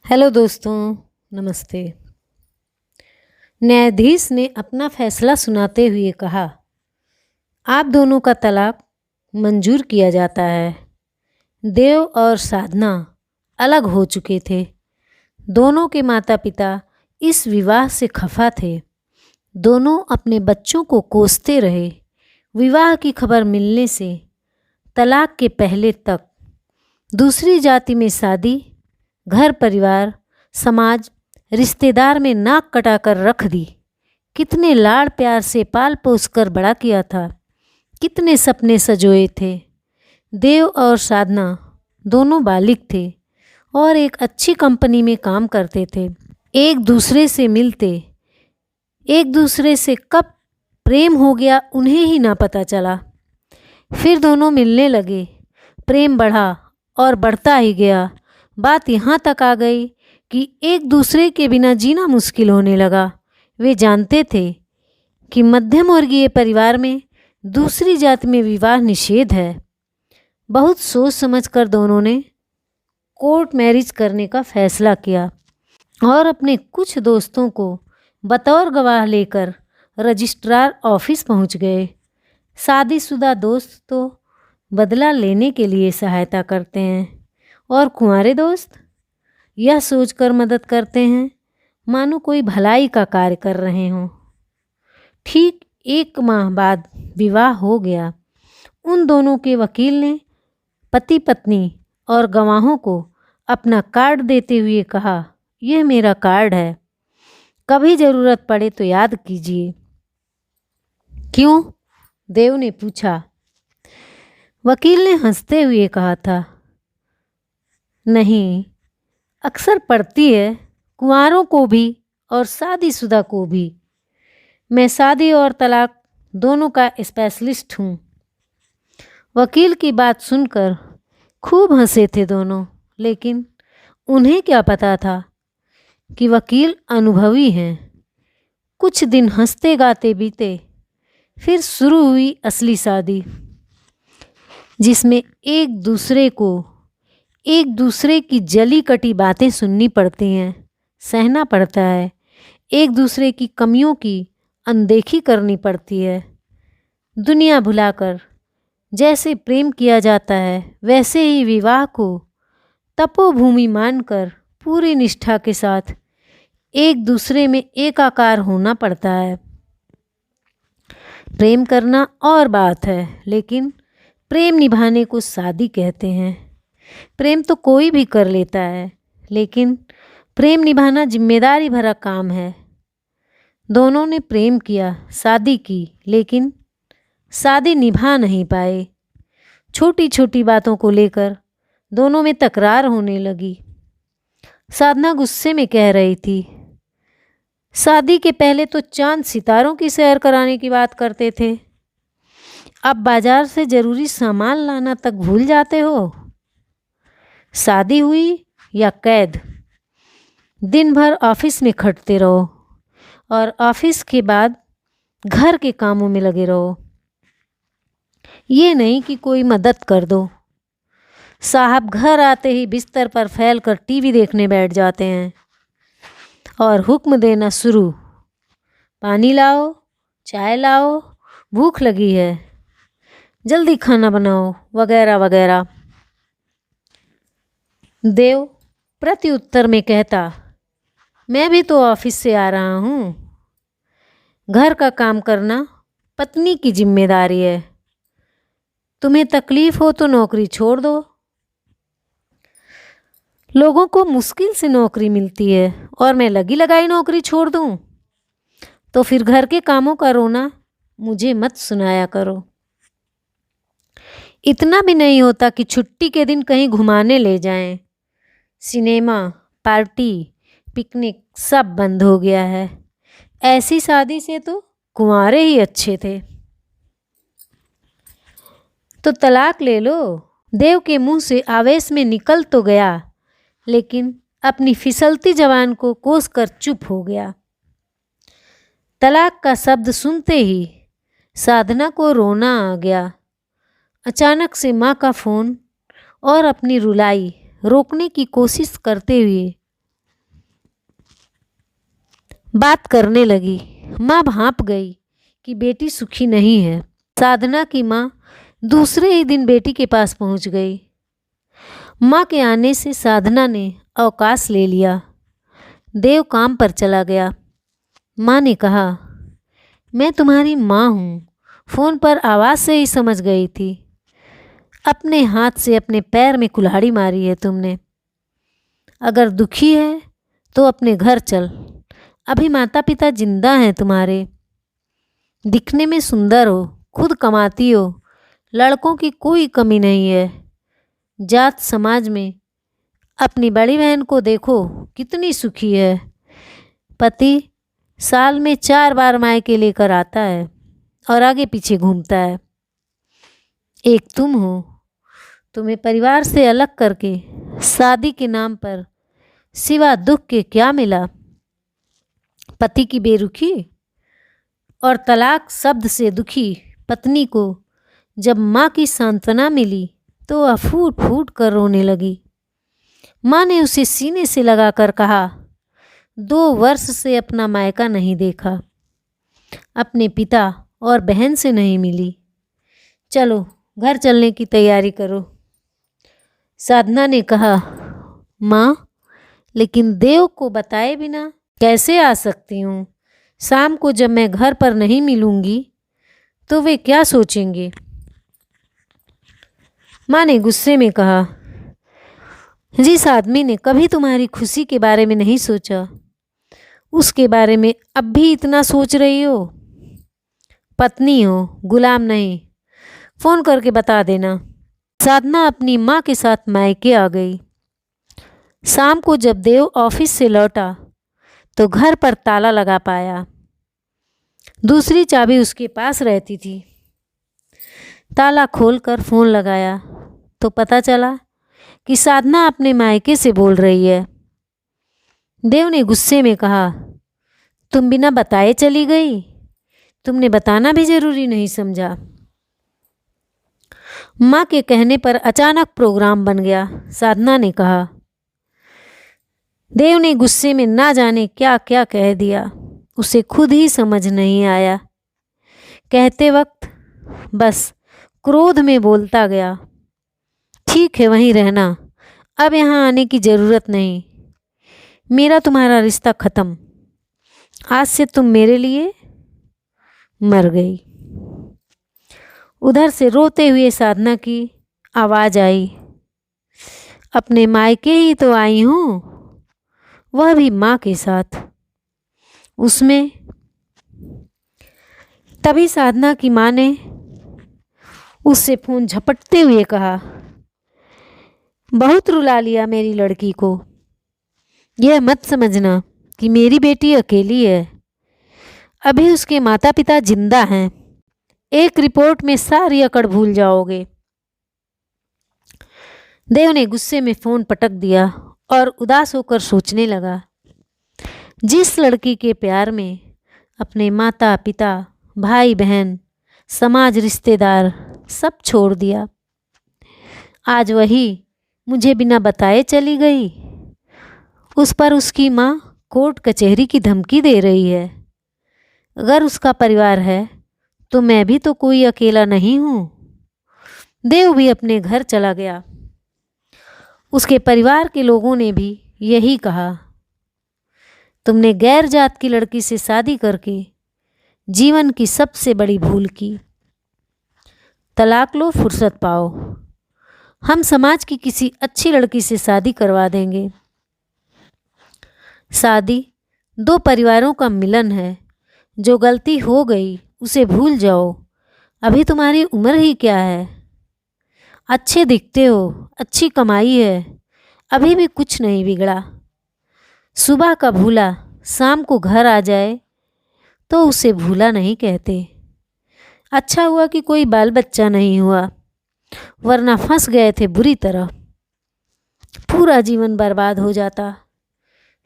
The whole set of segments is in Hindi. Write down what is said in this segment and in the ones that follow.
हेलो दोस्तों, नमस्ते। न्यायाधीश ने अपना फैसला सुनाते हुए कहा, आप दोनों का तलाक मंजूर किया जाता है। देव और साधना अलग हो चुके थे। दोनों के माता पिता इस विवाह से खफा थे। दोनों अपने बच्चों को कोसते रहे। विवाह की खबर मिलने से तलाक के पहले तक दूसरी जाति में शादी, घर परिवार, समाज, रिश्तेदार में नाक कटाकर रख दी। कितने लाड़ प्यार से पाल पोस कर बड़ा किया था, कितने सपने सजोए थे। देव और साधना दोनों बालिग थे और एक अच्छी कंपनी में काम करते थे। एक दूसरे से मिलते, एक दूसरे से कब प्रेम हो गया उन्हें ही ना पता चला। फिर दोनों मिलने लगे। प्रेम बढ़ा और बढ़ता ही गया। बात यहाँ तक आ गई कि एक दूसरे के बिना जीना मुश्किल होने लगा। वे जानते थे कि मध्यम वर्गीय परिवार में दूसरी जाति में विवाह निषेध है। बहुत सोच समझकर दोनों ने कोर्ट मैरिज करने का फैसला किया और अपने कुछ दोस्तों को बतौर गवाह लेकर रजिस्ट्रार ऑफिस पहुंच गए। शादीशुदा दोस्त तो बदला लेने के लिए सहायता करते हैं और कुंवारे दोस्त यह सोचकर मदद करते हैं मानो कोई भलाई का कार्य कर रहे हों। ठीक 1 माह बाद विवाह हो गया। उन दोनों के वकील ने पति पत्नी और गवाहों को अपना कार्ड देते हुए कहा, यह मेरा कार्ड है, कभी ज़रूरत पड़े तो याद कीजिए। क्यों? देव ने पूछा। वकील ने हंसते हुए कहा था, नहीं, अक्सर पड़ती है, कुंवारों को भी और शादीशुदा को भी। मैं शादी और तलाक दोनों का स्पेशलिस्ट हूँ। वकील की बात सुनकर खूब हंसे थे दोनों, लेकिन उन्हें क्या पता था कि वकील अनुभवी हैं। कुछ दिन हंसते गाते बीते, फिर शुरू हुई असली शादी, जिसमें एक दूसरे की जली कटी बातें सुननी पड़ती हैं, सहना पड़ता है, एक दूसरे की कमियों की अनदेखी करनी पड़ती है। दुनिया भुलाकर जैसे प्रेम किया जाता है, वैसे ही विवाह को तपोभूमि मानकर पूरी निष्ठा के साथ एक दूसरे में एकाकार होना पड़ता है। प्रेम करना और बात है, लेकिन प्रेम निभाने को शादी कहते हैं। प्रेम तो कोई भी कर लेता है, लेकिन प्रेम निभाना जिम्मेदारी भरा काम है। दोनों ने प्रेम किया, शादी की, लेकिन शादी निभा नहीं पाए। छोटी छोटी बातों को लेकर दोनों में तकरार होने लगी। साधना गुस्से में कह रही थी, शादी के पहले तो चांद सितारों की सैर कराने की बात करते थे, अब बाजार से ज़रूरी सामान लाना तक भूल जाते हो। शादी हुई या कैद, दिन भर ऑफिस में खटते रहो और ऑफिस के बाद घर के कामों में लगे रहो। ये नहीं कि कोई मदद कर दो। साहब घर आते ही बिस्तर पर फैलकर टीवी देखने बैठ जाते हैं और हुक्म देना शुरू, पानी लाओ, चाय लाओ, भूख लगी है, जल्दी खाना बनाओ, वगैरह वगैरह। देव प्रत्युत्तर में कहता, मैं भी तो ऑफिस से आ रहा हूँ। घर का काम करना पत्नी की जिम्मेदारी है। तुम्हें तकलीफ हो तो नौकरी छोड़ दो। लोगों को मुश्किल से नौकरी मिलती है और मैं लगी लगाई नौकरी छोड़ दूँ? तो फिर घर के कामों का रोना मुझे मत सुनाया करो। इतना भी नहीं होता कि छुट्टी के दिन कहीं घुमाने ले जाएं। सिनेमा, पार्टी, पिकनिक सब बंद हो गया है। ऐसी शादी से तो कुंवारे ही अच्छे थे। तो तलाक ले लो। देव के मुंह से आवेश में निकल तो गया, लेकिन अपनी फिसलती जबान को कोसकर चुप हो गया। तलाक का शब्द सुनते ही साधना को रोना आ गया। अचानक से माँ का फ़ोन और अपनी रुलाई रोकने की कोशिश करते हुए बात करने लगी। माँ भांप गई कि बेटी सुखी नहीं है। साधना की माँ दूसरे ही दिन बेटी के पास पहुंच गई। माँ के आने से साधना ने अवकाश ले लिया। देव काम पर चला गया। माँ ने कहा, मैं तुम्हारी माँ हूँ, फ़ोन पर आवाज़ से ही समझ गई थी। अपने हाथ से अपने पैर में कुल्हाड़ी मारी है तुमने। अगर दुखी है तो अपने घर चल, अभी माता पिता जिंदा हैं तुम्हारे। दिखने में सुंदर हो, खुद कमाती हो, लड़कों की कोई कमी नहीं है। जात समाज में अपनी बड़ी बहन को देखो कितनी सुखी है। पति साल में 4 बार मायके लेकर आता है और आगे पीछे घूमता है। एक तुम हो, तुम्हें परिवार से अलग करके शादी के नाम पर सिवा दुख के क्या मिला? पति की बेरुखी और तलाक शब्द से दुखी पत्नी को जब माँ की सांत्वना मिली तो वह फूट फूट कर रोने लगी। माँ ने उसे सीने से लगाकर कहा, 2 वर्ष से अपना मायका नहीं देखा, अपने पिता और बहन से नहीं मिली। चलो घर चलने की तैयारी करो। साधना ने कहा, माँ, लेकिन देव को बताए बिना कैसे आ सकती हूँ? शाम को जब मैं घर पर नहीं मिलूंगी तो वे क्या सोचेंगे? माँ ने गुस्से में कहा, जिस आदमी ने कभी तुम्हारी खुशी के बारे में नहीं सोचा, उसके बारे में अब भी इतना सोच रही हो? पत्नी हो, गुलाम नहीं। फ़ोन करके बता देना। साधना अपनी माँ के साथ मायके आ गई। शाम को जब देव ऑफिस से लौटा तो घर पर ताला लगा पाया। दूसरी चाबी उसके पास रहती थी। ताला खोलकर फ़ोन लगाया तो पता चला कि साधना अपने मायके से बोल रही है। देव ने गुस्से में कहा, तुम बिना बताए चली गई? तुमने बताना भी जरूरी नहीं समझा। माँ के कहने पर अचानक प्रोग्राम बन गया। साधना ने कहा। देव ने गुस्से में ना जाने क्या क्या कह दिया, उसे खुद ही समझ नहीं आया। कहते वक्त बस क्रोध में बोलता गया, ठीक है वहीं रहना, अब यहाँ आने की ज़रूरत नहीं। मेरा तुम्हारा रिश्ता ख़त्म। आज से तुम मेरे लिए मर गई। उधर से रोते हुए साधना की आवाज़ आई, अपने मायके ही तो आई हूँ, वह भी माँ के साथ। उसमें तभी साधना की माँ ने उससे फ़ोन झपटते हुए कहा, बहुत रुला लिया मेरी लड़की को। यह मत समझना कि मेरी बेटी अकेली है, अभी उसके माता पिता जिंदा हैं। एक रिपोर्ट में सारी अकड़ भूल जाओगे। देव ने गुस्से में फ़ोन पटक दिया और उदास होकर सोचने लगा, जिस लड़की के प्यार में अपने माता पिता, भाई बहन, समाज, रिश्तेदार सब छोड़ दिया, आज वही मुझे बिना बताए चली गई। उस पर उसकी माँ कोर्ट कचहरी की धमकी दे रही है। अगर उसका परिवार है तो मैं भी तो कोई अकेला नहीं हूँ। देव भी अपने घर चला गया। उसके परिवार के लोगों ने भी यही कहा, तुमने गैर जात की लड़की से शादी करके जीवन की सबसे बड़ी भूल की। तलाक लो, फुर्सत पाओ, हम समाज की किसी अच्छी लड़की से शादी करवा देंगे। शादी 2 परिवारों का मिलन है। जो गलती हो गई उसे भूल जाओ। अभी तुम्हारी उम्र ही क्या है। अच्छे दिखते हो, अच्छी कमाई है, अभी भी कुछ नहीं बिगड़ा। सुबह का भूला शाम को घर आ जाए तो उसे भूला नहीं कहते। अच्छा हुआ कि कोई बाल बच्चा नहीं हुआ, वरना फंस गए थे बुरी तरह। पूरा जीवन बर्बाद हो जाता।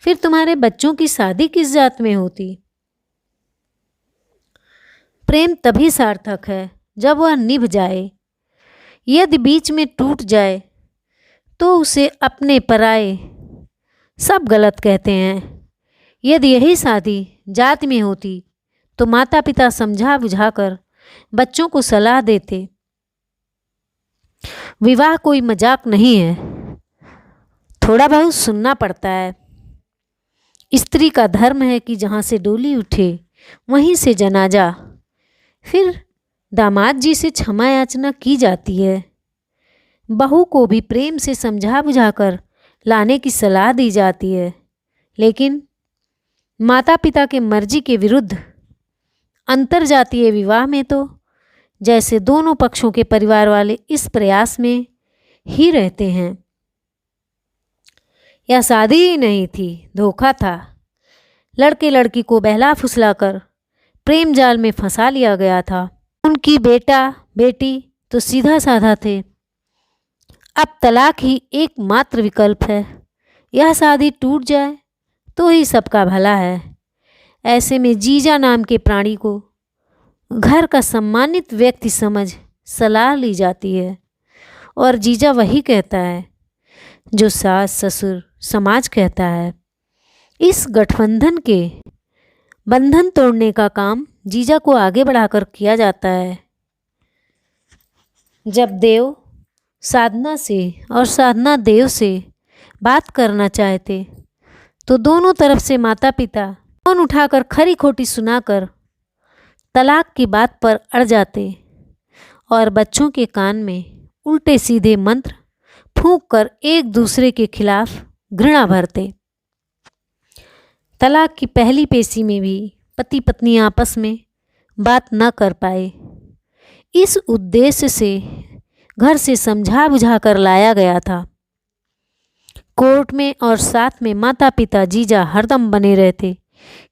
फिर तुम्हारे बच्चों की शादी किस जात में होती? प्रेम तभी सार्थक है जब वह निभ जाए। यदि बीच में टूट जाए तो उसे अपने पराए सब गलत कहते हैं। यदि यही शादी जात में होती तो माता पिता समझा बुझाकर बच्चों को सलाह देते। विवाह कोई मजाक नहीं है, थोड़ा बहुत सुनना पड़ता है। स्त्री का धर्म है कि जहाँ से डोली उठे वहीं से जनाजा, फिर दामाद जी से क्षमा याचना की जाती है। बहू को भी प्रेम से समझा बुझाकर लाने की सलाह दी जाती है। लेकिन माता पिता के मर्जी के विरुद्ध अंतरजातीय विवाह में तो जैसे दोनों पक्षों के परिवार वाले इस प्रयास में ही रहते हैं। यह शादी ही नहीं थी, धोखा था। लड़के लड़की को बहला फुसलाकर प्रेम जाल में फंसा लिया गया था। उनकी बेटा बेटी तो सीधा साधा थे। अब तलाक ही एकमात्र विकल्प है। यह शादी टूट जाए तो ही सबका भला है। ऐसे में जीजा नाम के प्राणी को घर का सम्मानित व्यक्ति समझ सलाह ली जाती है, और जीजा वही कहता है जो सास ससुर समाज कहता है। इस गठबंधन के बंधन तोड़ने का काम जीजा को आगे बढ़ाकर किया जाता है। जब देव साधना से और साधना देव से बात करना चाहते तो दोनों तरफ से माता पिता फोन उठाकर खरी खोटी सुनाकर तलाक की बात पर अड़ जाते और बच्चों के कान में उल्टे सीधे मंत्र फूंक कर एक दूसरे के खिलाफ घृणा भरते। तलाक की पहली पेशी में भी पति पत्नी आपस में बात न कर पाए। इस उद्देश्य से घर से समझा बुझा कर लाया गया था। कोर्ट में और साथ में माता पिता जीजा हरदम बने रहते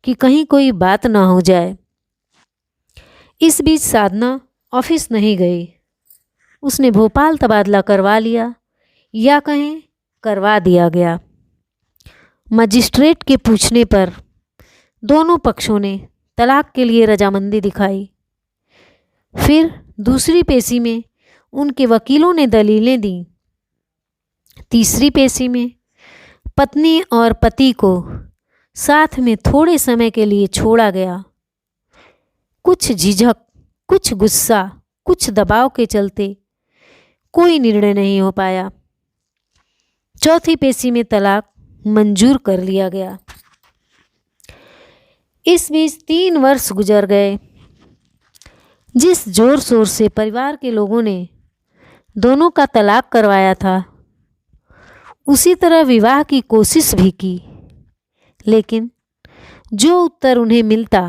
कि कहीं कोई बात ना हो जाए। इस बीच साधना ऑफिस नहीं गई। उसने भोपाल तबादला करवा लिया, या कहें करवा दिया गया। मजिस्ट्रेट के पूछने पर दोनों पक्षों ने तलाक के लिए रजामंदी दिखाई। फिर दूसरी पेशी में उनके वकीलों ने दलीलें दी। तीसरी पेशी में पत्नी और पति को साथ में थोड़े समय के लिए छोड़ा गया। कुछ झिझक, कुछ गुस्सा, कुछ दबाव के चलते कोई निर्णय नहीं हो पाया। चौथी पेशी में तलाक मंजूर कर लिया गया। इस बीच 3 वर्ष गुजर गए। जिस जोर शोर से परिवार के लोगों ने दोनों का तलाक करवाया था, उसी तरह विवाह की कोशिश भी की, लेकिन जो उत्तर उन्हें मिलता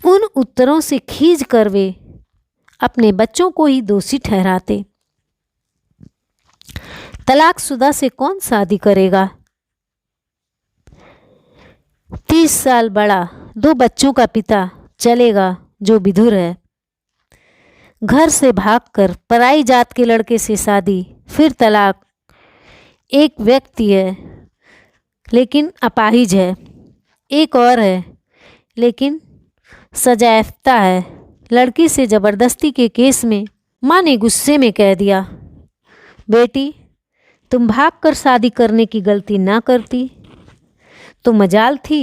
उन उत्तरों से खींच कर वे अपने बच्चों को ही दोषी ठहराते। तलाकशुदा से कौन शादी करेगा? 30 साल बड़ा 2 बच्चों का पिता चलेगा जो विधुर है। घर से भागकर पराई जात के लड़के से शादी, फिर तलाक। एक व्यक्ति है लेकिन अपाहिज है, एक और है लेकिन सजायाफ्ता है। लड़की से ज़बरदस्ती के केस में माँ ने गुस्से में कह दिया, बेटी तुम भागकर शादी करने की गलती ना करती तो मजाल थी।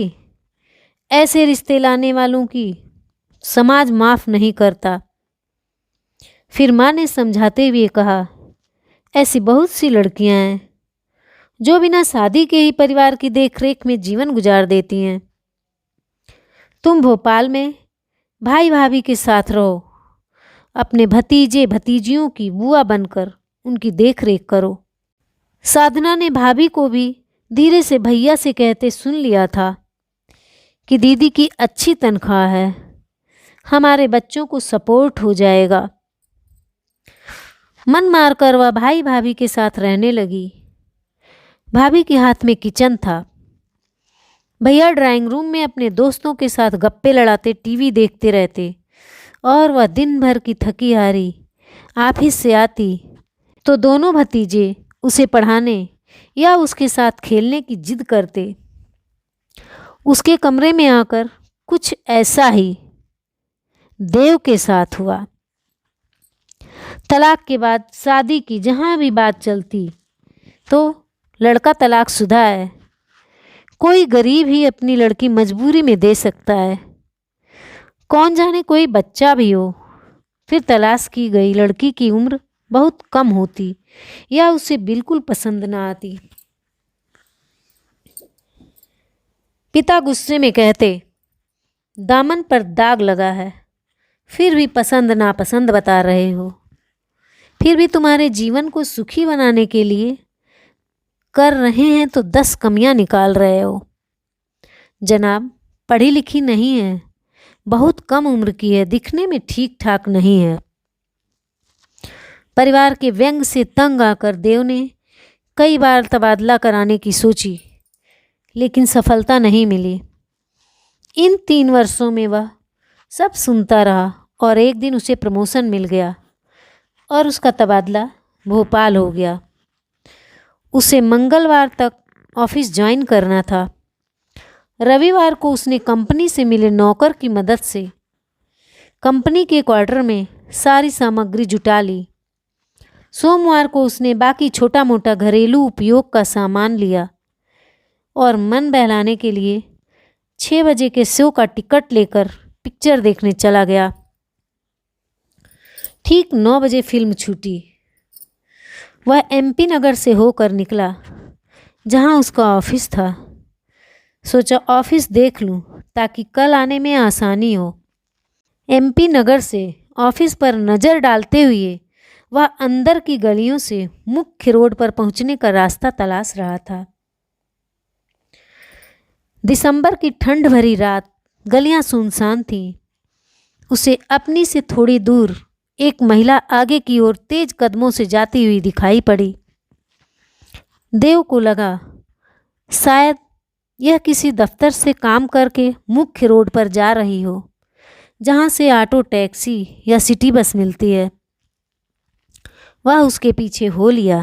ऐसे रिश्ते लाने वालों की समाज माफ़ नहीं करता। फिर माँ ने समझाते हुए कहा, ऐसी बहुत सी लड़कियां हैं जो बिना शादी के ही परिवार की देखरेख में जीवन गुजार देती हैं। तुम भोपाल में भाई भाभी के साथ रहो, अपने भतीजे भतीजियों की बुआ बनकर उनकी देखरेख करो। साधना ने भाभी को भी धीरे से भैया से कहते सुन लिया था कि दीदी की अच्छी तनख्वाह है, हमारे बच्चों को सपोर्ट हो जाएगा। मन मारकर वह भाई भाभी के साथ रहने लगी। भाभी के हाथ में किचन था। भैया ड्राइंग रूम में अपने दोस्तों के साथ गप्पे लड़ाते टीवी देखते रहते, और वह दिन भर की थकी हारी ऑफिस से आती तो दोनों भतीजे उसे पढ़ाने या उसके साथ खेलने की जिद करते। उसके कमरे में आकर कुछ ऐसा ही देव के साथ हुआ। तलाक के बाद शादी की जहाँ भी बात चलती तो लड़का तलाकशुदा है, कोई गरीब ही अपनी लड़की मजबूरी में दे सकता है। कौन जाने कोई बच्चा भी हो। फिर तलाश की गई लड़की की उम्र बहुत कम होती या उसे बिल्कुल पसंद ना आती। पिता गुस्से में कहते, दामन पर दाग लगा है, फिर भी पसंद नापसंद बता रहे हो। फिर भी तुम्हारे जीवन को सुखी बनाने के लिए कर रहे हैं तो 10 कमियां निकाल रहे हो। जनाब, पढ़ी लिखी नहीं है, बहुत कम उम्र की है, दिखने में ठीक ठाक नहीं है। परिवार के व्यंग से तंग आकर देव ने कई बार तबादला कराने की सोची, लेकिन सफलता नहीं मिली। इन 3 वर्षों में वह सब सुनता रहा और एक दिन उसे प्रमोशन मिल गया और उसका तबादला भोपाल हो गया। उसे मंगलवार तक ऑफिस ज्वाइन करना था। रविवार को उसने कंपनी से मिले नौकर की मदद से कंपनी के क्वार्टर में सारी सामग्री जुटा ली। सोमवार को उसने बाकी छोटा मोटा घरेलू उपयोग का सामान लिया और मन बहलाने के लिए 6 बजे के शो का टिकट लेकर पिक्चर देखने चला गया। ठीक 9 बजे फिल्म छूटी। वह MP नगर से होकर निकला जहां उसका ऑफिस था। सोचा ऑफिस देख लूं ताकि कल आने में आसानी हो। MP नगर से ऑफिस पर नज़र डालते हुए वह अंदर की गलियों से मुख्य रोड पर पहुंचने का रास्ता तलाश रहा था। दिसंबर की ठंड भरी रात, गलियां सुनसान थीं। उसे अपनी से थोड़ी दूर एक महिला आगे की ओर तेज कदमों से जाती हुई दिखाई पड़ी। देव को लगा शायद यह किसी दफ्तर से काम करके मुख्य रोड पर जा रही हो, जहां से ऑटो, टैक्सी या सिटी बस मिलती है। वह उसके पीछे हो लिया।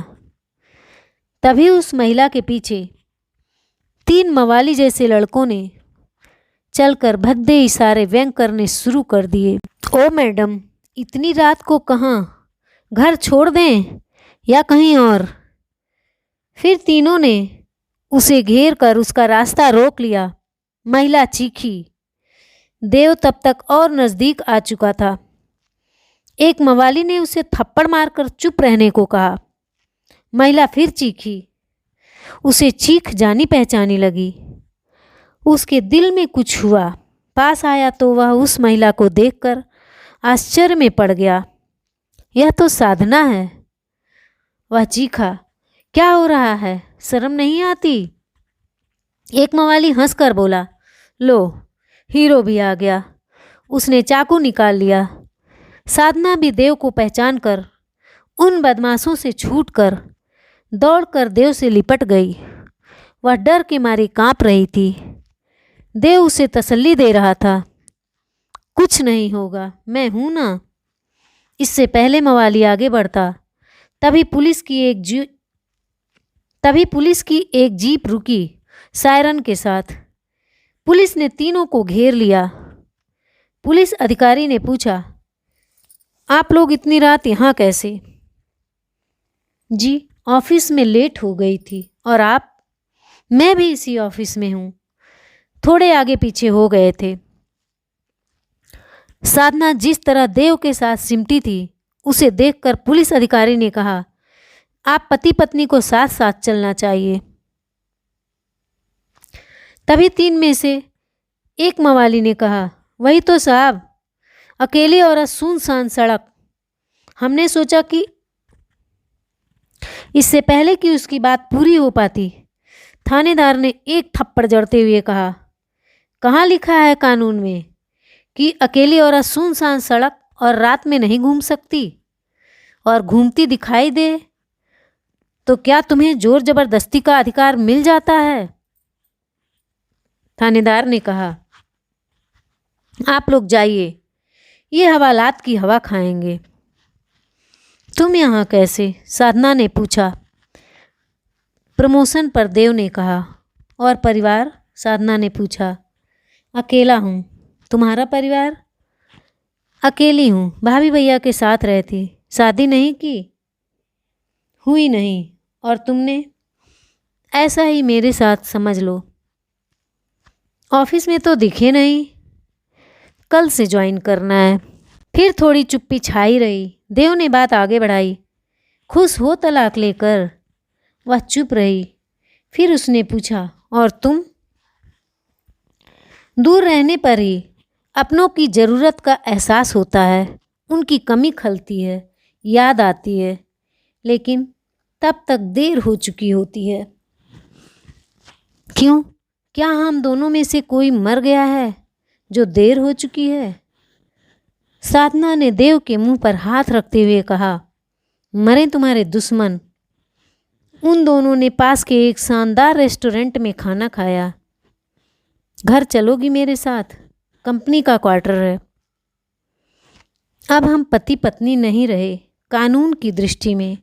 तभी उस महिला के पीछे 3 मवाली जैसे लड़कों ने चलकर भद्दे इशारे व्यंग करने शुरू कर दिए। ओ मैडम, इतनी रात को कहाँ, घर छोड़ दें या कहीं और। फिर तीनों ने उसे घेर कर उसका रास्ता रोक लिया। महिला चीखी। देव तब तक और नज़दीक आ चुका था। एक मवाली ने उसे थप्पड़ मारकर चुप रहने को कहा। महिला फिर चीखी। उसे चीख जानी पहचानी लगी। उसके दिल में कुछ हुआ। पास आया तो वह उस महिला को देखकर आश्चर्य में पड़ गया। यह तो साधना है। वह चीखा, क्या हो रहा है, शर्म नहीं आती? एक मवाली हंसकर बोला, लो, हीरो भी आ गया। उसने चाकू निकाल लिया। साधना भी देव को पहचान कर उन बदमाशों से छूटकर दौड़कर देव से लिपट गई। वह डर के मारे कांप रही थी। देव उसे तसल्ली दे रहा था, कुछ नहीं होगा, मैं हूं ना। इससे पहले मवाली आगे बढ़ता, तभी पुलिस की एक जीप रुकी सायरन के साथ। पुलिस ने तीनों को घेर लिया। पुलिस अधिकारी ने पूछा, आप लोग इतनी रात यहाँ कैसे? जी, ऑफिस में लेट हो गई थी। और आप? मैं भी इसी ऑफिस में हूँ, थोड़े आगे पीछे हो गए थे। साधना जिस तरह देव के साथ सिमटी थी, उसे देखकर पुलिस अधिकारी ने कहा, आप पति पत्नी को साथ साथ चलना चाहिए। तभी 3 में से एक मवाली ने कहा, वही तो साहब, अकेली औरत, सुनसान सड़क। हमने सोचा कि इससे पहले कि उसकी बात पूरी हो पाती, थानेदार ने एक थप्पड़ जड़ते हुए कहा, कहाँ लिखा है कानून में कि अकेली औरत सुनसान सड़क और रात में नहीं घूम सकती? और घूमती दिखाई दे तो क्या तुम्हें जोर जबरदस्ती का अधिकार मिल जाता है? थानेदार ने कहा, आप लोग जाइए, ये हवालात की हवा खाएंगे। तुम यहाँ कैसे? साधना ने पूछा। प्रमोशन पर देव ने कहा। और परिवार? साधना ने पूछा। अकेला हूँ। तुम्हारा परिवार? अकेली हूँ, भाभी भैया के साथ रहती। शादी नहीं की? हुई नहीं। और तुमने? ऐसा ही मेरे साथ समझ लो। ऑफिस में तो दिखे नहीं, कल से ज्वाइन करना है। फिर थोड़ी चुप्पी छाई रही। देव ने बात आगे बढ़ाई। खुश हो तलाक लेकर? वह चुप रही। फिर उसने पूछा, और तुम? दूर रहने पर ही अपनों की ज़रूरत का एहसास होता है, उनकी कमी खलती है, याद आती है, लेकिन तब तक देर हो चुकी होती है। क्यों? क्या हम दोनों में से कोई मर गया है जो देर हो चुकी है? साधना ने देव के मुंह पर हाथ रखते हुए कहा, मरे तुम्हारे दुश्मन। उन दोनों ने पास के एक शानदार रेस्टोरेंट में खाना खाया। घर चलोगी मेरे साथ? कंपनी का क्वार्टर है। अब हम पति पत्नी नहीं रहे, कानून की दृष्टि में।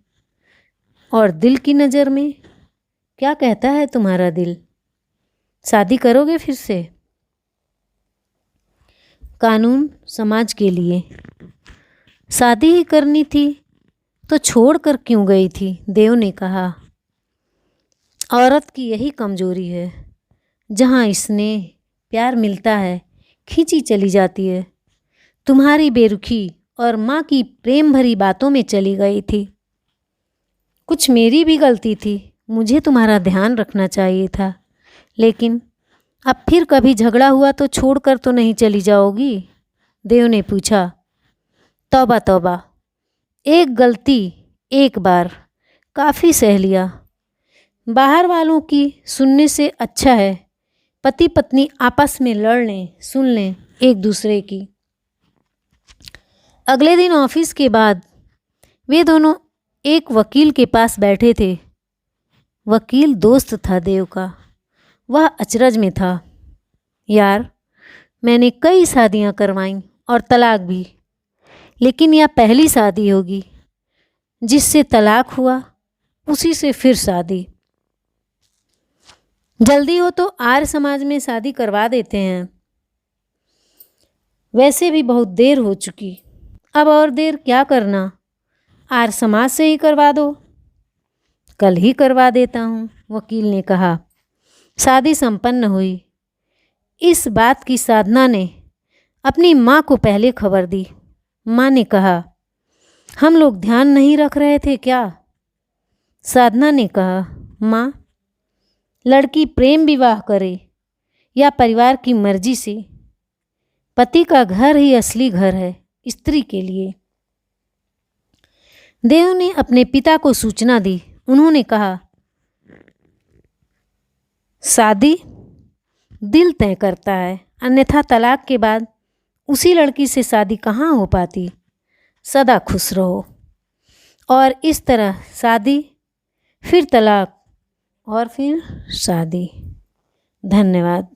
और दिल की नज़र में? क्या कहता है तुम्हारा दिल? शादी करोगे फिर से? कानून समाज के लिए। शादी ही करनी थी तो छोड़ कर क्यों गई थी? देव ने कहा, औरत की यही कमजोरी है। जहाँ स्नेह प्यार मिलता है, खींची चली जाती है। तुम्हारी बेरुखी और माँ की प्रेम भरी बातों में चली गई थी। कुछ मेरी भी गलती थी, मुझे तुम्हारा ध्यान रखना चाहिए था। लेकिन अब फिर कभी झगड़ा हुआ तो छोड़कर तो नहीं चली जाओगी? देव ने पूछा। तौबा तौबा, एक गलती एक बार काफ़ी सह लिया। बाहर वालों की सुनने से अच्छा है पति पत्नी आपस में लड़ लें, सुन लें एक दूसरे की। अगले दिन ऑफिस के बाद वे दोनों एक वकील के पास बैठे थे। वकील दोस्त था देव का। वह अचरज में था। यार, मैंने कई शादियां करवाईं और तलाक भी, लेकिन यह पहली शादी होगी। जिससे तलाक हुआ उसी से फिर शादी। जल्दी हो तो आर्य समाज में शादी करवा देते हैं। वैसे भी बहुत देर हो चुकी, अब और देर क्या करना? आर्य समाज से ही करवा दो। कल ही करवा देता हूँ, वकील ने कहा। शादी संपन्न हुई। इस बात की साधना ने अपनी माँ को पहले खबर दी। माँ ने कहा, हम लोग ध्यान नहीं रख रहे थे क्या? साधना ने कहा, माँ, लड़की प्रेम विवाह करे या परिवार की मर्जी से, पति का घर ही असली घर है स्त्री के लिए। देव ने अपने पिता को सूचना दी। उन्होंने कहा, शादी दिल तय करता है, अन्यथा तलाक के बाद उसी लड़की से शादी कहाँ हो पाती। सदा खुश रहो। और इस तरह शादी, फिर तलाक और फिर शादी। धन्यवाद।